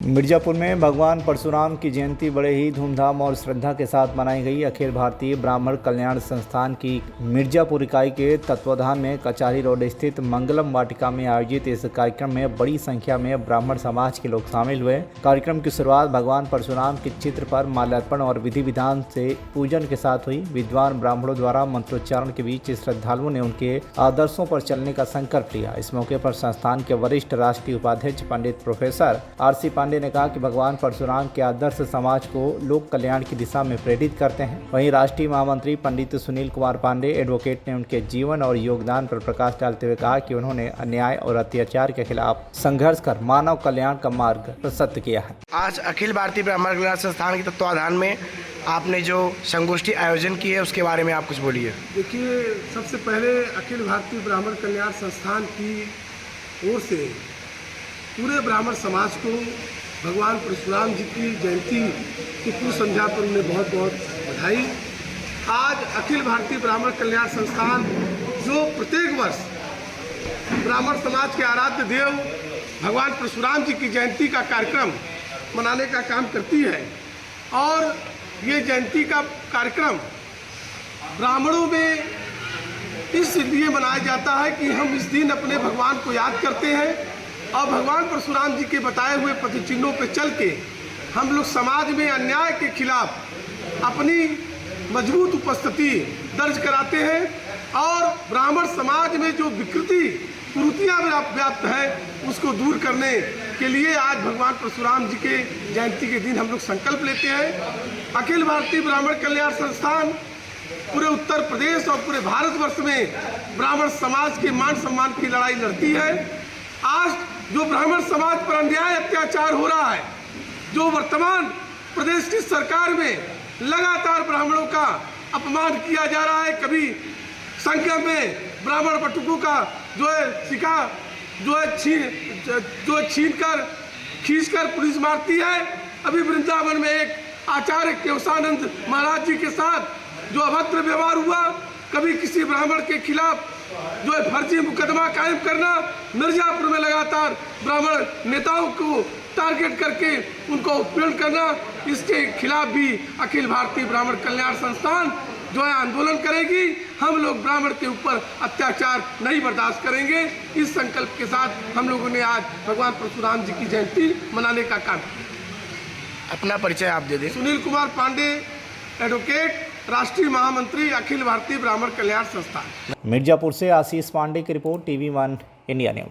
मिर्जापुर में भगवान परशुराम की जयंती बड़े ही धूमधाम और श्रद्धा के साथ मनाई गई। अखिल भारतीय ब्राह्मण कल्याण संस्थान की मिर्जापुर इकाई के तत्वाधान में कचहरी रोड स्थित मंगलम वाटिका में आयोजित इस कार्यक्रम में बड़ी संख्या में ब्राह्मण समाज के लोग शामिल हुए। कार्यक्रम की शुरुआत भगवान परशुराम के चित्र पर माल्यार्पण और विधि विधान से पूजन के साथ हुई। विद्वान ब्राह्मणों द्वारा मंत्रोच्चारण के बीच श्रद्धालुओं ने उनके आदर्शों पर चलने का संकल्प लिया। इस मौके पर संस्थान के वरिष्ठ राष्ट्रीय उपाध्यक्ष पंडित प्रोफेसर आर.सी. पांडे ने कहा कि भगवान परशुराम के आदर्श समाज को लोक कल्याण की दिशा में प्रेरित करते हैं। वहीं राष्ट्रीय महामंत्री पंडित सुनील कुमार पांडे एडवोकेट ने उनके जीवन और योगदान पर प्रकाश डालते हुए कहा कि उन्होंने अन्याय और अत्याचार के खिलाफ संघर्ष कर मानव कल्याण का मार्ग प्रशस्त किया है। आज अखिल भारतीय ब्राह्मण कल्याण संस्थान के तत्वाधान में आपने जो संगोष्ठी आयोजन की है उसके बारे में आप कुछ बोलिए। देखिए, सबसे पहले अखिल भारतीय ब्राह्मण कल्याण संस्थान की ओर से पूरे ब्राह्मण समाज को भगवान परशुराम जी की जयंती की पूर्व संध्या पर उन्हें बहुत बहुत बधाई। आज अखिल भारतीय ब्राह्मण कल्याण संस्थान जो प्रत्येक वर्ष ब्राह्मण समाज के आराध्य देव भगवान परशुराम जी की जयंती का कार्यक्रम मनाने का काम करती है, और ये जयंती का कार्यक्रम ब्राह्मणों में इसलिए मनाया जाता है कि हम इस दिन अपने भगवान को याद करते हैं और भगवान परशुराम जी के बताए हुए पथ चिन्हों पर चल के हम लोग समाज में अन्याय के खिलाफ अपनी मजबूत उपस्थिति दर्ज कराते हैं, और ब्राह्मण समाज में जो विकृति कुरीतियाँ व्याप्त हैं उसको दूर करने के लिए आज भगवान परशुराम जी के जयंती के दिन हम लोग संकल्प लेते हैं। अखिल भारतीय ब्राह्मण कल्याण संस्थान पूरे उत्तर प्रदेश और पूरे भारतवर्ष में ब्राह्मण समाज के मान सम्मान की लड़ाई लड़ती है। आज जो ब्राह्मण समाज पर अन्याय अत्याचार हो रहा है, जो वर्तमान प्रदेश की सरकार में लगातार ब्राह्मणों का अपमान किया जा रहा है, कभी संख्या में ब्राह्मण बटुकों का जो है सिका जो है छीन कर खींच कर पुलिस मारती है। अभी वृंदावन में एक आचार्य केवसानंद महाराज जी के साथ जो अभद्र व्यवहार हुआ, कभी किसी ब्राह्मण के खिलाफ जो है फर्जी मुकदमा कायम करना, मिर्जापुर में लगातार ब्राह्मण नेताओं को टारगेट करके उनको उत्पीड़न करना, इसके खिलाफ भी अखिल भारतीय ब्राह्मण कल्याण संस्थान जो है आंदोलन करेगी। हम लोग ब्राह्मण के ऊपर अत्याचार नहीं बर्दाश्त करेंगे। इस संकल्प के साथ हम लोगों ने आज भगवान परशुराम जी की जयंती मनाने का काम किया। अपना परिचय आप दे दें। सुनील कुमार पांडे, एडवोकेट, राष्ट्रीय महामंत्री, अखिल भारतीय ब्राह्मण कल्याण संस्थान। मिर्जापुर से आशीष पांडे की रिपोर्ट, TV1 इंडिया न्यूज।